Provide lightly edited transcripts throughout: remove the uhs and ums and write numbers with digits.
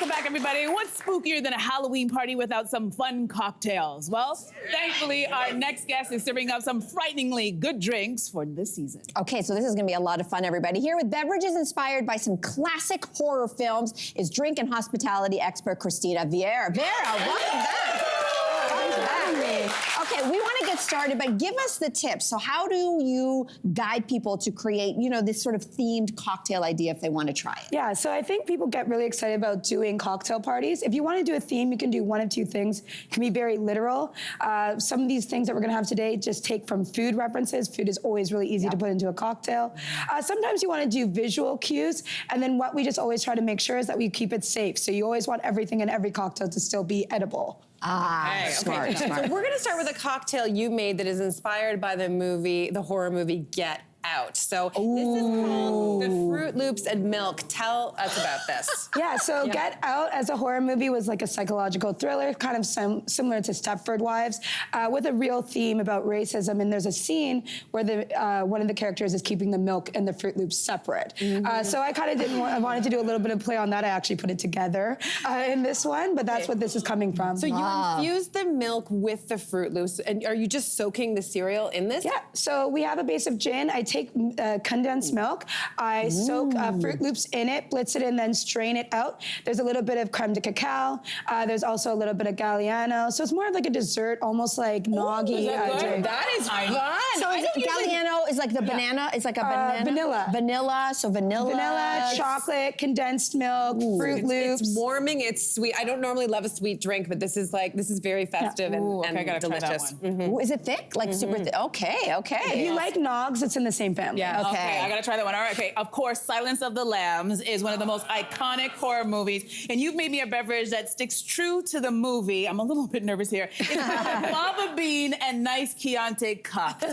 Welcome back, everybody. What's spookier than a Halloween party without some fun cocktails? Well, thankfully, our next guest is serving up some frighteningly good drinks for this season. Okay, so this is gonna be a lot of fun, everybody. Here with beverages inspired by some classic horror films is drink and hospitality expert Christina Veira. Veira, welcome back. Okay, we want to get started, but give us the tips. So how do you guide people to create, you know, this sort of themed cocktail idea if they want to try it? Yeah, so I think people get really excited about doing cocktail parties. If you want to do a theme, you can do one of two things. It can be very literal. Some of these things that we're going to have today just take from food references. Food is always really easy to put into a cocktail. Sometimes you want to do visual cues, and then what we just always try to make sure is that we keep it safe. So you always want everything in every cocktail to still be edible. Smart. So we're gonna start with a cocktail you made that is inspired by the horror movie Get Out. So this is called the Fruit Loops and Milk. Tell us about this. Yeah, so Get Out as a horror movie was like a psychological thriller, kind of similar to Stepford Wives, with a real theme about racism. And there's a scene where one of the characters is keeping the milk and the Fruit Loops separate. So I kind of I wanted to do a little bit of play on that. I actually put it together in this one, but that's what this is coming from. So you infused the milk with the Fruit Loops, and are you just soaking the cereal in this? Yeah, so we have a base of gin. I take condensed milk. I soak Fruit Loops in it, blitz it, and then strain it out. There's a little bit of creme de cacao. There's also a little bit of Galliano. So it's more of like a dessert, almost like noggy drink. That is fun. So Galliano is like the banana, it's like a banana? Vanilla. Vanilla, so vanilla. Vanilla, chocolate, condensed milk, Fruit Loops. It's warming, it's sweet. I don't normally love a sweet drink, but this is very festive and I gotta try that delicious. one. Ooh, is it thick? Like super thick? Okay. If you like nogs, it's in the same family. Yeah, Okay. I gotta try that one. All right, okay. Of course, Silence of the Lambs is one of the most iconic horror movies, and you've made me a beverage that sticks true to the movie. I'm a little bit nervous here. It's a lava bean and nice Chianti cocktail.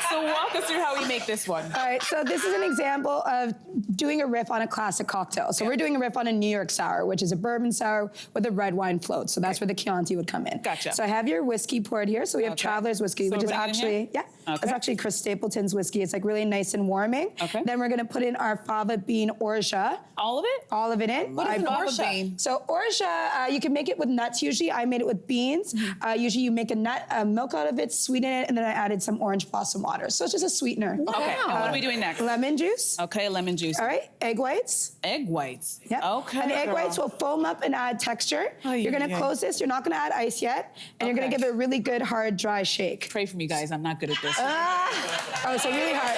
So walk us through how we make this one. All right, so this is an example of doing a riff on a classic cocktail. So we're doing a riff on a New York sour, which is a bourbon sour with a red wine float. So that's where the Chianti would come in. Gotcha. So I have your whiskey poured here. So we have Traveler's whiskey, So which we're is putting it in actually, here? it's actually Chris Stapleton's whiskey. It's like really nice and warming. Okay. Then we're gonna put in our fava bean orgeat. All of it? All of it in. What is an fava orgeat? bean? So orgeat, you can make it with nuts usually. I made it with beans. Usually you make a nut, milk out of it, sweeten it, and then I added some orange blossom water. So it's just a sweetener. Okay, and what are we doing next? Lemon juice. Okay, lemon juice. All right, egg whites. Egg whites. Yep. Okay, And the egg girl. whites will foam up and add texture. Oh, you're gonna yeah. close this. You're not gonna add ice yet, and you're gonna Okay. give it a really good hard dry shake. Pray for me, guys. I'm not good at this. Oh, so really hard.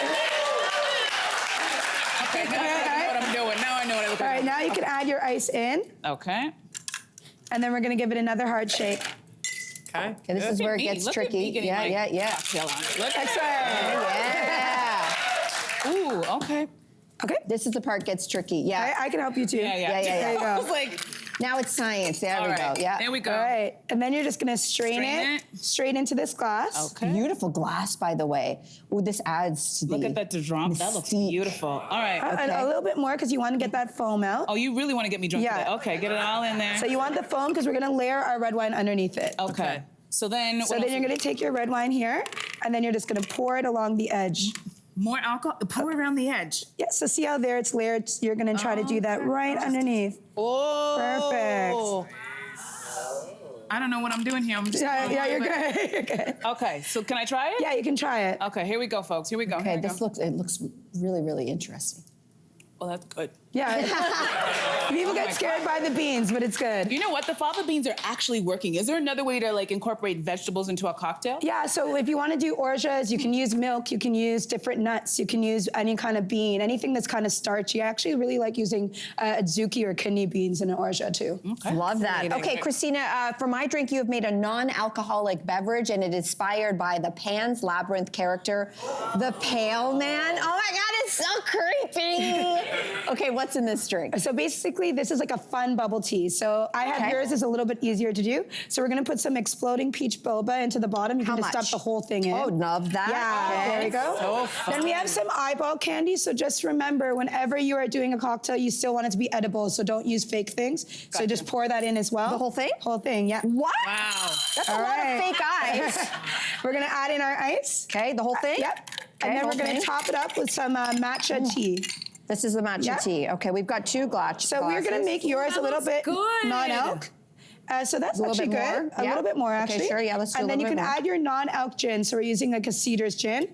Okay, now I know what I'm doing. Now I know what I look All right, like. now you can add your ice in, Okay. and then we're gonna give it another hard shake. Okay. Okay, this is where it gets Look at me tricky. getting my Yeah. cocktail on. Look at Yeah. Ooh, okay. Okay. This is the part gets tricky. Yeah. I can help you too. Yeah. There you I go. was like, Now it's science. There all we right. go. Yeah. There we go. All right, and then you're just gonna strain Strain it straight into this glass. Okay. Beautiful glass, by the way. Ooh, this adds to the. Look at that drop. That looks mystique. beautiful. All right. And a little bit more because you want to get that foam out. Oh, you really want to get me drunk Yeah. today? Okay, get it all in there. So you want the foam because we're gonna layer our red wine underneath it. Okay. So then, So then you're gonna take your red wine here, and then you're just gonna pour it along the edge. more alcohol. Pour around the edge. Yeah, so see how there it's layered? You're gonna try to do that right underneath. Oh. Perfect. I don't know what I'm doing here. I'm just Yeah, you're good. You're good. Okay, so can I try it? Yeah, you can try it. Okay, here we go, folks. Here we go. Okay, Here we this go. looks really, really interesting. Well, that's good. Yeah. People get scared by the beans, but it's good. You know what? The fava beans are actually working. Is there another way to like incorporate vegetables into a cocktail? Yeah, so if you want to do orgeats, you can use milk, you can use different nuts, you can use any kind of bean, anything that's kind of starchy. I actually really like using adzuki or kidney beans in an orgeat too. Okay. Love that. Okay, Christina, for my drink, you have made a non-alcoholic beverage, and it is inspired by the Pan's Labyrinth character, the Pale Man. Oh my God, it's so creepy. Okay, what's in this drink? So basically, this is like a fun bubble tea. So I have yours is a little bit easier to do. So we're gonna put some exploding peach boba into the bottom. You can just stuff the whole thing in. Oh, love that. Yeah, Okay. there you go. So fun. Then we have some eyeball candy. So just remember, whenever you are doing a cocktail, you still want it to be edible. So don't use fake things. So just pour that in as well. The whole thing? Whole thing, yeah. What? Wow. That's a All lot right. of fake eyes. We're gonna add in our ice. Okay, the whole thing? Yep. Okay, And then whole we're gonna thing. top it up with some matcha tea. This is the matcha Yeah. tea. Okay, we've got 2 glasses. So we're gonna make yours a little bit good. non-alc. So that's A little actually bit good. more? A Yeah. little bit more, Okay, actually. sure, yeah, let's do a And then you little can bit more. add your non-alc gin. So we're using like a cedar's gin,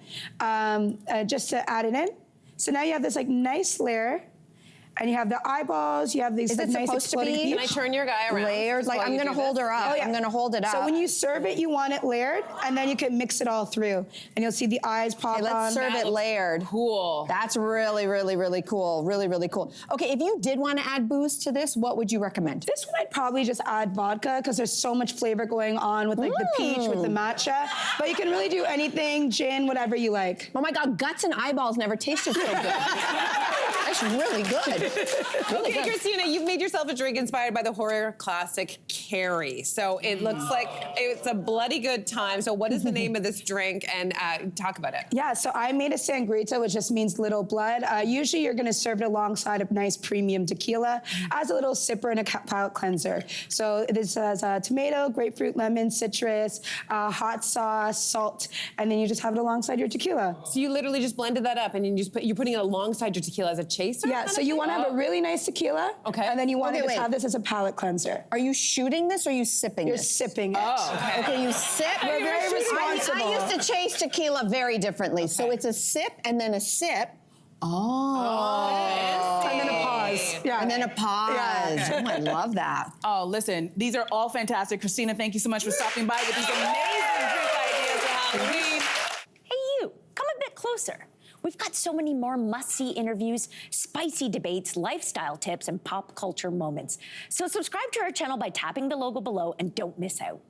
just to add it in. So now you have this like nice layer. And you have the eyeballs, you have these Is like it nice supposed to exploding be- peach. Can I turn your guy around? Layered, like while I'm you gonna do hold this? her up. Oh, yeah. I'm gonna hold it up. So when you serve it, you want it layered, and then you can mix it all through. And you'll see the eyes pop Okay, let's on. serve it layered. Cool. That's really, really, really cool. Really, really cool. Okay, if you did want to add booze to this, what would you recommend? This one I'd probably just add vodka because there's so much flavor going on with like the peach, with the matcha. But you can really do anything, gin, whatever you like. Oh my God, guts and eyeballs never tasted so good. That's really good. Really Okay, good. Christina, you've made yourself a drink inspired by the horror classic Carrie. So it looks like it's a bloody good time. So what is the name of this drink, and talk about it? Yeah, so I made a sangrita, which just means little blood. Usually you're gonna serve it alongside a nice premium tequila as a little sipper and a palate cleanser. So this has tomato, grapefruit, lemon, citrus, hot sauce, salt, and then you just have it alongside your tequila. So you literally just blended that up, and you're putting it alongside your tequila as a chaser? Yeah, so you wanna have a really nice tequila, Okay. and then you wanna Okay, just wait. have this as a palate cleanser. Are you shooting this or are you sipping You're this? sipping it. Okay, you sip. We're very responsible. I used to chase tequila very differently. So it's a sip and then a sip. Oh. And then a pause. Yeah. And then a pause. Yeah. Oh, I love that. Oh, listen, these are all fantastic. Christina, thank you so much for stopping by with these amazing drink ideas for Halloween. Hey, you, come a bit closer. We've got so many more must-see interviews, spicy debates, lifestyle tips, and pop culture moments. So subscribe to our channel by tapping the logo below and don't miss out.